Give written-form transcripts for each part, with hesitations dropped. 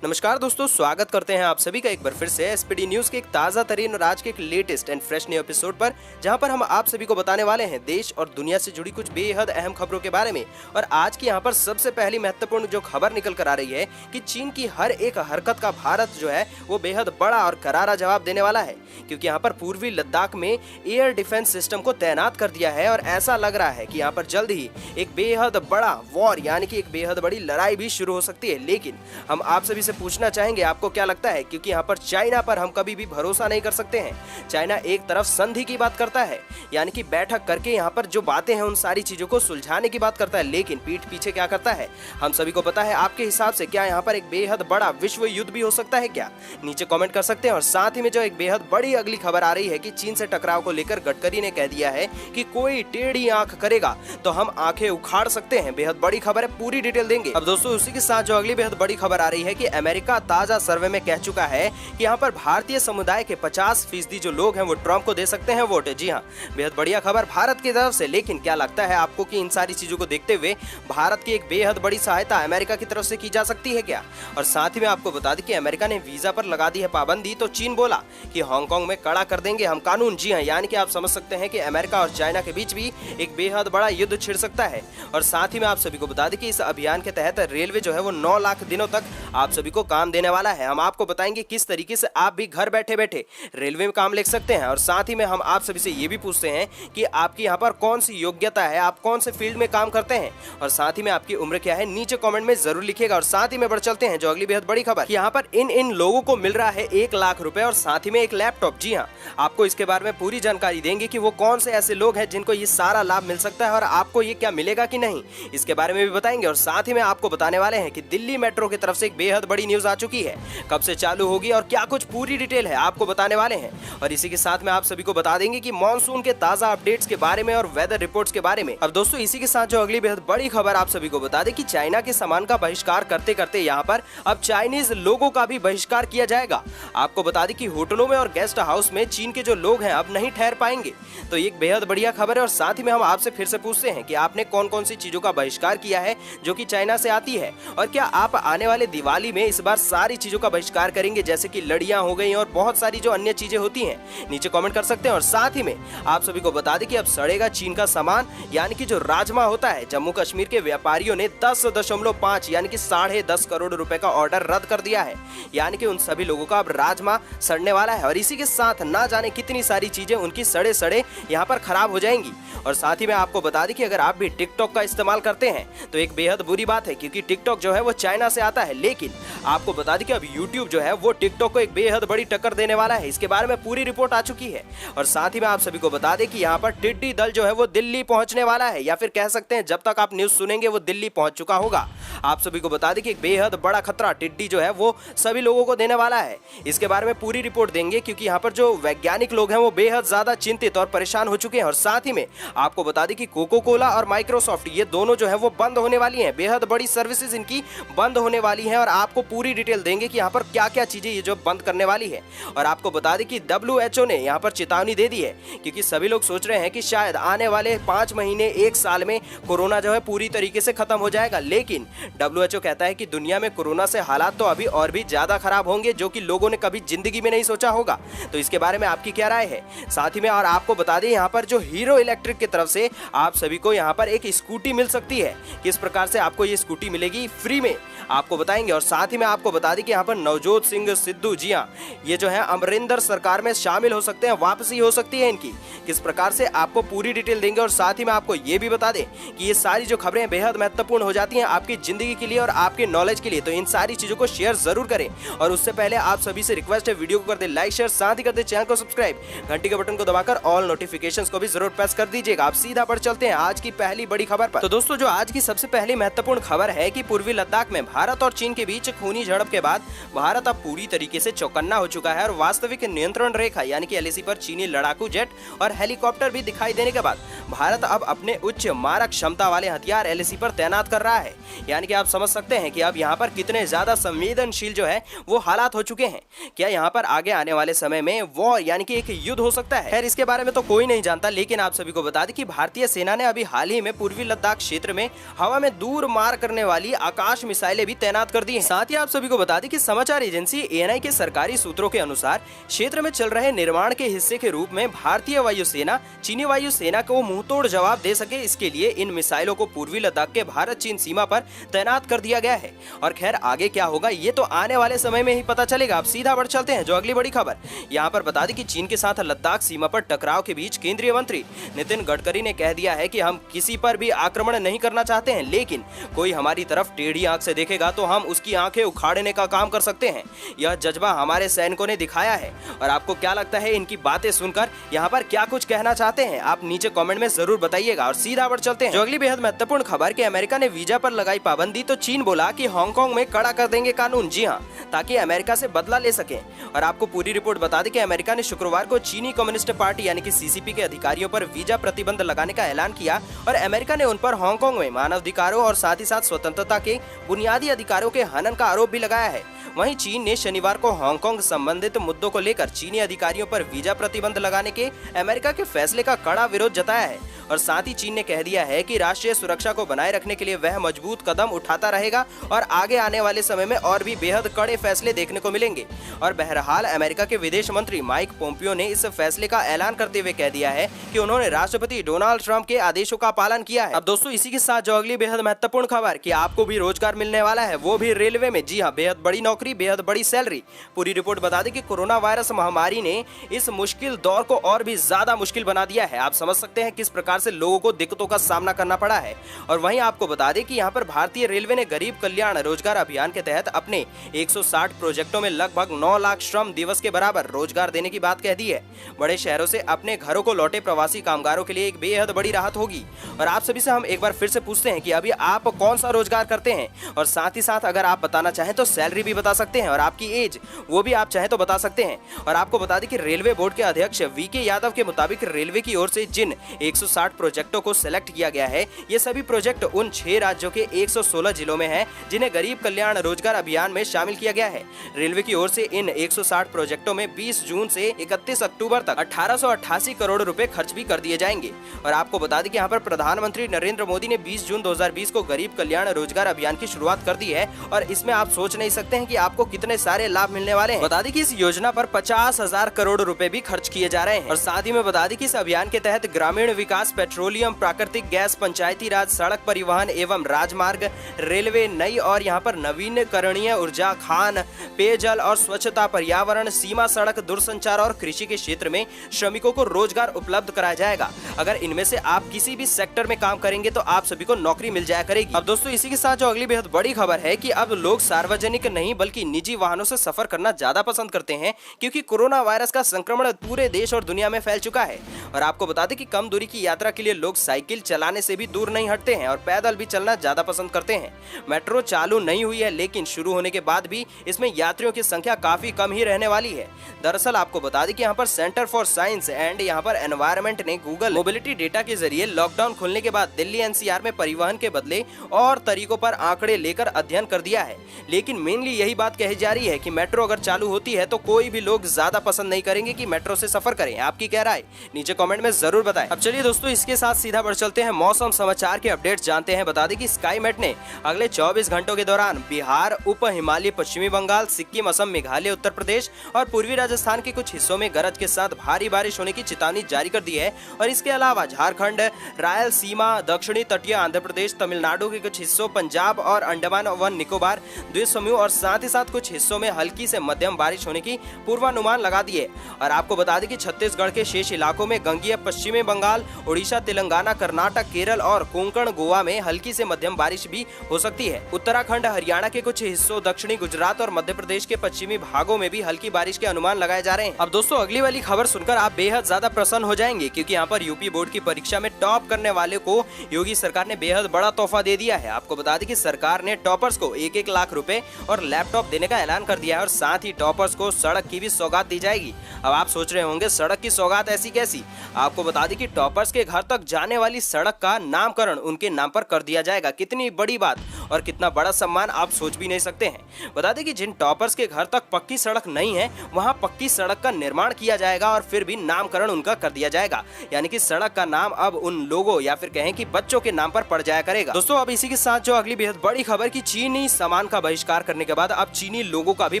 नमस्कार दोस्तों, स्वागत करते हैं आप सभी का एक बार फिर से एसपीडी न्यूज के एक ताजा तरीन और आज के एक latest and fresh new episode पर, जहां पर हम आप सभी को बताने वाले हैं देश और दुनिया से जुड़ी कुछ बेहद अहम खबरों के बारे में। और आज की यहां पर सबसे पहली महत्वपूर्ण जो खबर निकल कर आ रही है कि चीन की हर एक हरकत का भारत जो है वो बेहद बड़ा और करारा जवाब देने वाला है, क्योंकि यहाँ पर पूर्वी लद्दाख में एयर डिफेंस सिस्टम को तैनात कर दिया है और ऐसा लग रहा है कि यहाँ पर जल्द ही एक बेहद बड़ा वॉर यानी कि एक बेहद बड़ी लड़ाई भी शुरू हो सकती है। लेकिन हम आप सभी से पूछना चाहेंगे आपको क्या लगता है, क्योंकि यहाँ पर चाइना पर हम कभी भी भरोसा नहीं कर सकते हैं। चाइना एक तरफ संधि की बात करता है, यानी कि बैठक करके यहाँ पर जो बातें हैं उन सारी चीजों को सुलझाने की बात करता है, लेकिन पीठ पीछे क्या करता है हम सभी को पता है। आपके हिसाब से क्या यहाँ पर एक बेहद बड़ा विश्व युद्ध भी हो सकता है क्या? नीचे कमेंट कर सकते हैं। और साथ ही में जो एक बेहद बड़ी अगली खबर आ रही है कि चीन से टकराव को लेकर गडकरी ने कह दिया है कि कोई टेढ़ी आंख करेगा तो हम आंखें उखाड़ सकते हैं। बेहद बड़ी खबर है, पूरी डिटेल देंगे। अब दोस्तों उसी के साथ जो अगली बेहद बड़ी खबर आ रही है कि अमेरिका ताजा सर्वे में कह चुका है कि यहाँ पर भारतीय समुदाय के 50% जो लोग हैं वो ट्रंप को दे सकते हैं वोट। जी हाँ, बेहद बढ़िया खबर भारत की तरफ से। लेकिन क्या लगता है आपको कि इन सारी चीजों को देखते हुए भारत की एक बेहद बड़ी सहायता अमेरिका की तरफ से की जा सकती है क्या? और साथ ही में आपको बता दें कि अमेरिका ने वीजा पर लगा दी है पाबंदी, तो चीन बोला कि हांगकांग में कड़ा कर देंगे हम कानून। जी हाँ, यानी कि आप समझ सकते हैं कि अमेरिका और चाइना के बीच भी एक बेहद बड़ा युद्ध छिड़ सकता है। और साथ ही में आप सभी को बता दें कि इस अभियान के तहत रेलवे जो है वो 9 लाख दिनों तक आप सभी को काम देने वाला है। हम आपको बताएंगे किस तरीके से आप भी घर बैठे बैठे रेलवे में काम ले सकते हैं। और साथ ही में हम आप सभी से ये भी पूछते हैं कि आपकी यहाँ पर कौन सी योग्यता है, आप कौन से फील्ड में काम करते हैं, और साथ ही में आपकी उम्र क्या है, नीचे कमेंट में जरूर लिखिएगा। और साथ ही में बढ़ चलते हैं जो अगली बेहद बड़ी खबर, यहाँ पर इन लोगों को मिल रहा है 1 लाख रुपए और साथ ही में एक लैपटॉप। जी हाँ, आपको इसके बारे में पूरी जानकारी देंगे कि वो कौन से ऐसे लोग हैं जिनको ये सारा लाभ मिल सकता है और आपको ये क्या मिलेगा कि नहीं, इसके बारे में भी बताएंगे। और साथ ही में आपको बताने वाले हैं कि दिल्ली मेट्रो की तरफ से एक बेहद बड़ी न्यूज आ चुकी है, कब से चालू होगी और क्या कुछ पूरी डिटेल है आपको बताने वाले हैं। और इसी के साथ में आप सभी को बता देंगे कि मॉनसून के ताजा अपडेट्स के बारे में और वेदर रिपोर्ट्स के बारे में। अब दोस्तों इसी के साथ जो अगली बेहद बड़ी खबर आप सभी को बता दें कि चाइना के सामान का बहिष्कार करते करते यहाँ पर अब चाइनीज लोगों का भी बहिष्कार किया जाएगा। आपको बता दें कि होटलों में और गेस्ट हाउस में चीन के जो लोग हैं अब नहीं ठहर पाएंगे, तो एक बेहद बढ़िया खबर है। और साथ ही में हम आपसे फिर से पूछते हैं कि आपने कौन कौन सी चीजों का बहिष्कार किया है जो कि चाइना से आती है, और क्या आप आने वाले दिवाली में इस बार सारी चीजों का बहिष्कार करेंगे, जैसे कि लड़ियां हो गई और बहुत सारी जो अन्य चीजें होती हैं, नीचे कमेंट कर सकते हैं। और साथ ही में आप सभी को बता दें कि अब सड़ेगा चीन का सामान, यानी कि जो राजमा होता है, जम्मू कश्मीर के व्यापारियों ने 10.5 यानी कि 10.5 करोड़ रुपए का ऑर्डर रद्द कर दिया है, यानी कि उन सभी लोगों का अब राजमा सड़ने वाला है। और इसी के साथ ना जाने कितनी सारी चीजें उनकी सड़े सड़े यहाँ पर खराब हो जाएंगी। और साथ ही में आपको बता दें कि अगर आप भी टिकटॉक का इस्तेमाल करते हैं तो एक बेहद बुरी बात है, क्योंकि टिकटॉक जो है वो चाइना से आता है। लेकिन आपको बता दें कि अब यूट्यूब जो है वो टिकटॉक को एक बेहद बड़ी टक्कर देने वाला है, इसके बारे में पूरी रिपोर्ट आ चुकी है। और साथ ही में आप सभी को बता दें कि यहाँ पर टिड्डी दल जो है वो दिल्ली पहुंचने वाला है, या फिर कह सकते हैं जब तक आप न्यूज सुनेंगे वो दिल्ली पहुंच चुका होगा। आप सभी को बता दें कि एक बेहद बड़ा खतरा टिड्डी जो है वो सभी लोगों को देने वाला है, इसके बारे में पूरी रिपोर्ट देंगे, क्योंकि यहाँ पर जो वैज्ञानिक लोग हैं वो बेहद ज्यादा चिंतित और परेशान हो चुके हैं। और साथ ही में आपको बता दें कि कोको कोला और माइक्रोसॉफ्ट ये दोनों जो है वो बंद होने वाली हैं, बेहद बड़ी सर्विसेज इनकी बंद होने वाली हैं, और आपको पूरी डिटेल देंगे कि यहाँ पर क्या क्या चीजें ये जो बंद करने वाली है। और आपको बता दें कि WHO ने यहाँ पर चेतावनी दे दी है, क्योंकि सभी लोग सोच रहे हैं कि शायद आने वाले 5 महीने 1 साल में कोरोना जो है पूरी तरीके से खत्म हो जाएगा। लेकिन WHO कहता है कि दुनिया में कोरोना से हालात तो अभी और भी ज्यादा खराब होंगे, जो कि लोगों ने कभी जिंदगी में नहीं सोचा होगा। तो इसके बारे में आपकी क्या राय है? साथ ही में और आपको बता दें यहाँ पर जो हीरो इलेक्ट्रिक की तरफ से आप सभी को यहाँ पर एक स्कूटी मिल सकती है। किस प्रकार से आपको ये स्कूटी मिलेगी फ्री में आपको बताएंगे। और साथ ही में आपको बता दें कि यहाँ पर नवजोत सिंह सिद्धू, जी हाँ, ये जो है अमरिंदर सरकार में शामिल हो सकते हैं, वापसी हो सकती है इनकी, किस प्रकार से आपको पूरी डिटेल देंगे। और साथ ही में आपको ये भी बता दें कि ये सारी जो खबरें बेहद महत्वपूर्ण हो जाती हैं आपकी जिंदगी के लिए और आपके नॉलेज के लिए, तो इन सारी चीजों को शेयर जरूर करें। और उससे पहले आप सभी से रिक्वेस्ट है, वीडियो को कर दे लाइक, शेयर, साथ ही कर दे चैनल को सब्सक्राइब, घंटी के बटन को दबाकर ऑल नोटिफिकेशंस को भी जरूर प्रेस कर दीजिएगा। आप सीधा बढ़ चलते हैं आज की पहली बड़ी खबर पर। तो दोस्तों जो आज की सबसे पहली महत्वपूर्ण खबर है कि पूर्वी लद्दाख में भारत और चीन के बीच खूनी झड़प के बाद भारत अब पूरी तरीके से चौकन्ना हो चुका है, और वास्तविक नियंत्रण रेखा यानी कि LAC पर चीनी लड़ाकू जेट और हेलीकॉप्टर भी दिखाई देने के बाद भारत अब अपने उच्च मारक क्षमता वाले हथियार LAC पर तैनात कर रहा है, यानी यानी कि आप समझ सकते हैं कि अब यहाँ पर कितने ज्यादा संवेदनशील जो है वो हालात हो चुके हैं। क्या यहाँ पर आगे आने वाले समय में वॉर यानी कि एक युद्ध हो सकता है? खैर इसके बारे में तो कोई नहीं जानता, लेकिन आप सभी को बता दें कि भारतीय सेना ने अभी हाल ही में पूर्वी लद्दाख क्षेत्र में हवा में दूर मार करने वाली आकाश मिसाइलें भी तैनात कर दी हैं। साथ ही आप सभी को बता दें कि समाचार एजेंसी एएनआई के सरकारी सूत्रों के अनुसार क्षेत्र में चल रहे निर्माण के हिस्से के रूप में भारतीय वायुसेना चीनी वायुसेना को मुंहतोड़ जवाब दे सके, इसके लिए इन मिसाइलों को पूर्वी लद्दाख के भारत चीन सीमा पर तैनात कर दिया गया है। और खैर आगे क्या होगा ये तो आने वाले समय में ही पता चलेगा। अब सीधा बढ़ चलते हैं जो अगली बड़ी खबर। यहाँ पर बता दें कि चीन के साथ लद्दाख सीमा पर टकराव के बीच केंद्रीय मंत्री नितिन गडकरी ने कह दिया है कि हम किसी पर भी आक्रमण नहीं करना चाहते हैं, लेकिन कोई हमारी तरफ टेढ़ी आंख से देखेगा तो हम उसकी आंखें उखाड़ने का काम कर सकते हैं। यह जज्बा हमारे सैनिकों ने दिखाया है। और आपको क्या लगता है इनकी बातें सुनकर, यहाँ पर क्या कुछ कहना चाहते हैं आप नीचे कमेंट में जरूर बताइएगा। और सीधा बढ़ चलते हैं जो अगली बेहद महत्वपूर्ण खबर कि अमेरिका ने वीजा पर लगाई पाबंदी तो चीन बोला कि हांगकांग में कड़ा कर देंगे कानून। जी हाँ, ताकि अमेरिका से बदला ले सके। और आपको पूरी रिपोर्ट बता दें कि अमेरिका ने शुक्रवार को चीनी कम्युनिस्ट पार्टी यानी कि सीसीपी के अधिकारियों पर वीजा प्रतिबंध लगाने का ऐलान किया और अमेरिका ने उन पर हांगकांग में मानवाधिकारों और साथ ही साथ स्वतंत्रता के बुनियादी अधिकारों के हनन का आरोप भी लगाया है। वहीं चीन ने शनिवार को हांगकांग संबंधित मुद्दों को लेकर चीनी अधिकारियों पर वीजा प्रतिबंध लगाने के अमेरिका के फैसले का कड़ा विरोध जताया है। और साथ ही चीन ने कह दिया है कि राष्ट्रीय सुरक्षा को बनाए रखने के लिए वह मजबूत कदम उठाता रहेगा और आगे आने वाले समय में और भी बेहद कड़े फैसले देखने को मिलेंगे। और बहरहाल अमेरिका के विदेश मंत्री माइक पोम्पियो ने इस फैसले का ऐलान करते हुए कह दिया है कि उन्होंने राष्ट्रपति डोनाल्ड ट्रंप के आदेशों का पालन किया है। अब दोस्तों इसी के साथ जो अगली बेहद महत्वपूर्ण खबर कि आपको भी रोजगार मिलने वाला है, वो भी रेलवे में। जी हाँ, बेहद बड़ी नौकरी, बेहद बड़ी सैलरी। पूरी रिपोर्ट बता दें कि कोरोना वायरस महामारी ने इस मुश्किल दौर को और भी ज्यादा मुश्किल बना दिया है। आप समझ सकते हैं किस प्रकार से लोगों को दिक्कतों का सामना करना पड़ा है। और वहीं आपको बता दें कि यहाँ पर भारतीय रेलवे ने गरीब कल्याण रोजगार अभियान के तहत अपने 160 प्रोजेक्टों में लगभग 9 लाख श्रम दिवस के बराबर रोजगार देने की बात कह दी है। बड़े शहरों से अपने घरों को लौटे प्रवासी कामगारों के लिए एक बेहद बड़ी राहत होगी। और आप सभी से हम एक बार फिर से पूछते हैं कि अभी आप कौन सा रोजगार करते हैं, और साथ ही साथ अगर आप बताना चाहें तो सैलरी भी बता सकते हैं और आपकी एज वो भी आप चाहें तो बता सकते हैं। और आपको बता दें कि रेलवे बोर्ड के अध्यक्ष वीके यादव के मुताबिक रेलवे की ओर से जिन 160 प्रोजेक्टों को सिलेक्ट किया गया है, ये सभी प्रोजेक्ट उन 6 राज्यों के 116 जिलों में हैं जिन्हें गरीब कल्याण रोजगार अभियान में शामिल किया गया है। रेलवे की ओर से इन 160 प्रोजेक्टों में 20 जून से 31 अक्टूबर तक 1888 करोड़ रुपए खर्च भी कर दिए जाएंगे। और आपको बता दें कि यहाँ पर प्रधानमंत्री नरेंद्र मोदी ने 20 जून 2020 को गरीब कल्याण रोजगार अभियान की शुरुआत कर दी है। और इसमें आप सोच नहीं सकते हैं कि आपको कितने सारे लाभ मिलने वाले हैं। बता दें कि इस योजना पर 50,000 करोड़ रुपए भी खर्च किए जा रहे हैं। और साथ ही में बता दें कि इस अभियान के तहत ग्रामीण विकास, पेट्रोलियम, प्राकृतिक गैस, पंचायती राज, सड़क परिवहन एवं राजमार्ग, रेलवे, नई और यहाँ पर नवीनकरणीय ऊर्जा, खान, पेयजल और स्वच्छता, पर्यावरण, सीमा सड़क, दूरसंचार और कृषि के क्षेत्र में श्रमिकों को रोजगार उपलब्ध कराया जाएगा। अगर इनमें से आप किसी भी सेक्टर में काम करेंगे तो आप सभी को नौकरी मिल जाया करेगी। अब दोस्तों इसी के साथ जो अगली बेहद बड़ी खबर है कि अब लोग सार्वजनिक नहीं बल्कि निजी वाहनों से सफर करना ज्यादा पसंद करते हैं, क्योंकि कोरोना वायरस का संक्रमण पूरे देश और दुनिया में फैल चुका है। और आपको बता दें कि कम दूरी की यात्रा के लिए लोग साइकिल चलाने से भी दूर नहीं हटते हैं और पैदल भी चलना ज्यादा पसंद करते हैं। मेट्रो चालू नहीं हुई है, लेकिन शुरू होने के बाद भी इसमें यात्रियों की संख्या काफी कम ही रहने वाली है। दरअसल आपको बता दें कि यहाँ पर सेंटर फॉर साइंस एंड यहाँ पर एनवायरनमेंट ने गूगल मोबिलिटी डेटा के जरिए लॉकडाउन खुलने के बाद दिल्ली एनसीआर में परिवहन के बदले और तरीकों पर आंकड़े लेकर अध्ययन कर दिया है। लेकिन मेनली यही बात कही जा रही है कि मेट्रो अगर चालू होती है तो कोई भी लोग ज्यादा पसंद नहीं करेंगे कि मेट्रो से सफर करें। आपकी क्या राय नीचे कमेंट में जरूर बताएं। अब चलिए दोस्तों इसके साथ सीधा बढ़ चलते हैं मौसम समाचार के अपडेट्स जानते हैं। बता दें कि स्काईमेट ने अगले 24 घंटों के दौरान बिहार, उप हिमालय, पश्चिमी बंगाल, सिक्किम, असम, मेघालय, उत्तर प्रदेश और पूर्वी राजस्थान के कुछ हिस्सों में गरज के साथ भारी बारिश होने की चेतावनी जारी कर दी है। और इसके अलावा झारखंड, रायलसीमा, दक्षिणी तटीय आंध्र प्रदेश, तमिलनाडु के कुछ हिस्सों, पंजाब और अंडमान व निकोबार द्वीप समूह और साथ ही साथ कुछ हिस्सों में हल्की से मध्यम बारिश होने की पूर्वानुमान लगा दिए। और आपको बता दें कि छत्तीसगढ़ के शेष इलाकों में गंगेय, पश्चिमी बंगाल, उड़ीसा, तेलंगाना, कर्नाटक, केरल और कोंकण, गोवा में हल्की से मध्यम बारिश भी हो सकती है। उत्तराखंड, हरियाणा के कुछ हिस्सों, दक्षिणी गुजरात और मध्य प्रदेश के पश्चिमी भागों में भी हल्की बारिश के अनुमान लगाए जा रहे हैं। अब दोस्तों अगली वाली खबर सुनकर आप बेहद ज्यादा प्रसन्न हो जाएंगे, क्योंकि यहाँ पर यूपी बोर्ड की परीक्षा में टॉप करने वाले को योगी सरकार ने बेहद बड़ा तोहफा दे दिया है। आपको बता दें कि सरकार ने टॉपर्स को 1-1 लाख रुपए और लैपटॉप लैपटॉप देने का ऐलान कर दिया है और साथ ही टॉपर्स को सड़क की भी सौगात दी जाएगी। अब आप सोच रहे होंगे सड़क की सौगात ऐसी कैसी? आपको बता दें कि टॉपर्स के घर तक जाने वाली सड़क का नामकरण उनके नाम पर कर दिया जाएगा। कितनी बड़ी बात और कितना बड़ा सम्मान आप सोच भी नहीं सकते हैं। बता दें कि जिन टॉपर्स के घर तक पक्की सड़क नहीं है वहां पक्की सड़क का निर्माण किया जाएगा और फिर भी नामकरण उनका कर दिया जाएगा, यानी कि सड़क का नाम अब उन लोगों या फिर कहें कि बच्चों के नाम पर पड़ जाया करेगा। दोस्तों अब इसी के साथ जो अगली बेहद बड़ी खबर की चीनी सामान का बहिष्कार करने के बाद अब चीनी लोगों का भी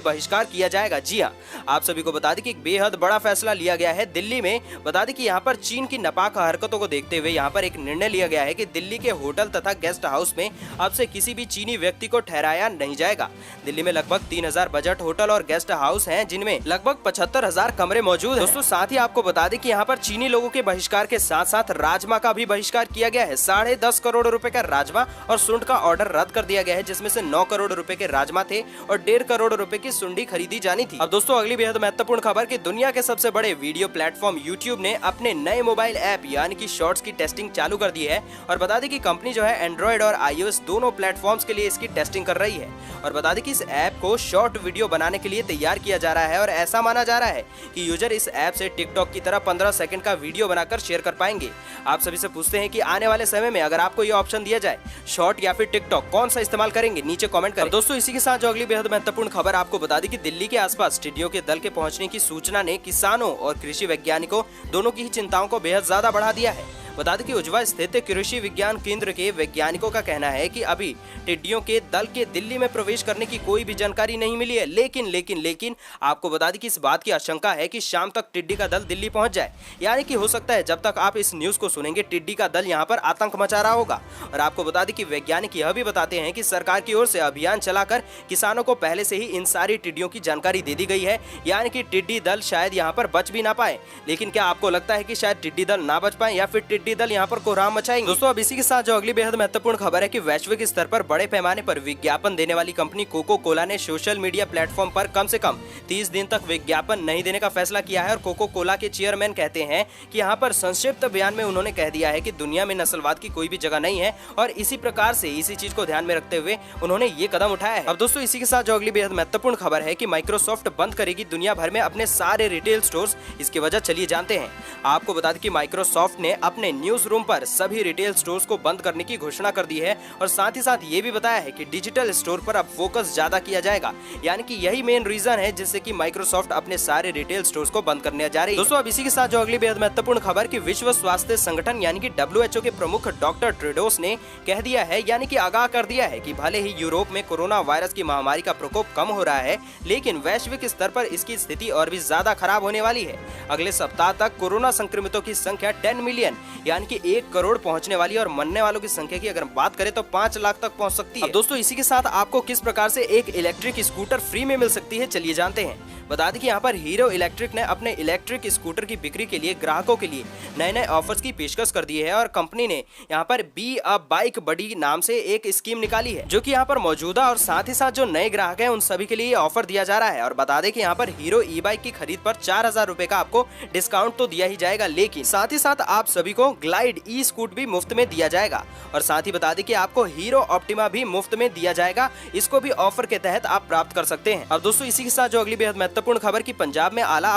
बहिष्कार किया जाएगा। जी हाँ, आप सभी को बता दें कि एक बेहद बड़ा फैसला लिया गया है दिल्ली में। बता दें कि यहाँ पर चीन की नापाक हरकतों को देखते हुए यहाँ पर एक निर्णय लिया गया है कि दिल्ली के होटल तथा गेस्ट हाउस में अब से किसी भी चीनी व्यक्ति को ठहराया नहीं जाएगा। दिल्ली में लगभग 3000 बजट होटल और गेस्ट हाउस हैं, जिनमें लगभग 75,000 कमरे मौजूद हैं। दोस्तों साथ ही आपको बता दें कि यहाँ पर चीनी लोगों के बहिष्कार के साथ साथ राजमा का भी बहिष्कार किया गया है। 10.5 करोड़ रुपए का राजमा और सुंड का ऑर्डर रद्द कर दिया गया है, जिसमें से 9 करोड़ रुपए के राजमा थे और 1.5 करोड़ रुपए की सुंडी खरीदी जानी थी। अब दोस्तों अगली बेहद महत्वपूर्ण खबर कि दुनिया के सबसे बड़े वीडियो प्लेटफॉर्म YouTube ने अपने नए मोबाइल ऐप यानी कि शॉर्ट्स की टेस्टिंग चालू कर दी है। और बता दें कि कंपनी जो है एंड्रॉइड और iOS दोनों प्लेटफॉर्म्स के लिए इसकी टेस्टिंग कर रही है। और बता दें कि इस ऐप को शॉर्ट वीडियो बनाने के लिए तैयार किया जा रहा है और ऐसा माना जा रहा है कि यूजर इस ऐप से टिकटॉक की तरह 15 सेकंड का वीडियो बनाकर शेयर कर पाएंगे। आप सभी से पूछते हैं कि आने वाले समय में अगर आपको ये ऑप्शन दिया जाए शॉर्ट या फिर टिकटॉक, कौन सा इस्तेमाल करेंगे? नीचे कमेंट करें। दोस्तों इसी के साथ जो अगली बेहद महत्वपूर्ण खबर आपको बता दी कि दिल्ली के आसपास टिड्डियों के दल के पहुंचने की सूचना ने किसानों और कृषि वैज्ञानिकों दोनों की ही चिंताओं को बेहद ज्यादा बढ़ा दिया है। बता दें कि उज्वा स्थित कृषि विज्ञान केंद्र के वैज्ञानिकों का कहना है कि अभी टिड्डियों के दल के दिल्ली में प्रवेश करने की कोई भी जानकारी नहीं मिली है, लेकिन आपको बता दें कि इस बात की आशंका है कि शाम तक टिड्डी का दल दिल्ली पहुंच जाए। यानी कि हो सकता है जब तक आप इस न्यूज को सुनेंगे टिड्डी का दल यहां पर आतंक मचा रहा होगा। और आपको बता दें कि वैज्ञानिक यह भी बताते हैं कि सरकार की ओर से अभियान चलाकर किसानों को पहले से ही इन सारी टिड्डियों की जानकारी दे दी गई है, यानी कि टिड्डी दल शायद यहाँ पर बच भी ना पाए। लेकिन क्या आपको लगता है कि शायद टिड्डी दल ना बच पाए या फिर टिड्डी दल यहाँ पर कोहराम मचाएंगे? दोस्तों अब इसी के साथ जो अगली बेहद महत्वपूर्ण खबर है कि वैश्विक स्तर पर बड़े पैमाने पर विज्ञापन देने वाली कंपनी कोको कोला ने सोशल मीडिया प्लेटफॉर्म पर कम से कम 30 दिन तक विज्ञापन नहीं देने का फैसला किया है। और कोको कोला के चेयरमैन कहते हैं कि यहाँ पर संक्षिप्त बयान में उन्होंने कह दिया है कि दुनिया में नस्लवाद की कोई भी जगह नहीं है और इसी प्रकार से इसी चीज को ध्यान में रखते हुए उन्होंने ये कदम उठाया है। अब दोस्तों इसी के साथ जो अगली बेहद महत्वपूर्ण खबर है कि माइक्रोसॉफ्ट बंद करेगी दुनिया भर में अपने सारे रिटेल स्टोर्स। इसकी वजह चलिए जानते हैं। आपको बता दें कि माइक्रोसॉफ्ट ने अपने न्यूज रूम पर सभी रिटेल स्टोर्स को बंद करने की घोषणा कर दी है और साथ ही साथ ये भी बताया है कि डिजिटल स्टोर पर अब फोकस ज्यादा किया जाएगा। यानी कि यही मेन रीजन है जिससे कि माइक्रोसॉफ्ट अपने सारे रिटेल स्टोर्स को बंद करने जा रही है। दोस्तों अब इसी के साथ जो अगली बेहद महत्वपूर्ण खबर कि विश्व स्वास्थ्य संगठन यानी कि WHO के प्रमुख डॉक्टर टेड्रोस ने कह दिया है, यानी कि आगाह कर दिया है कि भले ही यूरोप में कोरोना वायरस की महामारी का प्रकोप कम हो रहा है, लेकिन वैश्विक स्तर पर इसकी स्थिति और भी ज्यादा खराब होने वाली है। अगले सप्ताह तक कोरोना संक्रमितों की संख्या 10 मिलियन यानी कि 1 करोड़ पहुंचने वाली है और मरने वालों की संख्या की अगर बात करें तो 5 लाख तक पहुंच सकती है। दोस्तों इसी के साथ आपको किस प्रकार से एक इलेक्ट्रिक स्कूटर फ्री में मिल सकती है, चलिए जानते हैं। बता दें कि यहाँ पर हीरो इलेक्ट्रिक ने अपने इलेक्ट्रिक स्कूटर की बिक्री के लिए ग्राहकों के लिए नए ऑफर्स की पेशकश कर दी है और कंपनी ने यहाँ पर बी अ बाइक बडी नाम से एक स्कीम निकाली है, जो कि यहाँ पर मौजूदा और साथ ही साथ जो नए ग्राहक हैं उन सभी के लिए ऑफर दिया जा रहा है। और बता दें कि यहाँ पर हीरो ई बाइक की खरीद पर 4000 रुपए का आपको डिस्काउंट तो दिया ही जाएगा, लेकिन साथ ही साथ आप सभी को ग्लाइड ई स्कूट भी मुफ्त में दिया जाएगा। और साथ ही बता दें कि आपको हीरो ऑप्टिमा भी मुफ्त में दिया जाएगा, इसको भी ऑफर के तहत आप प्राप्त कर सकते हैं। अब दोस्तों इसी के साथ जो अगली बेहद महत्वपूर्ण खबर की पंजाब में आला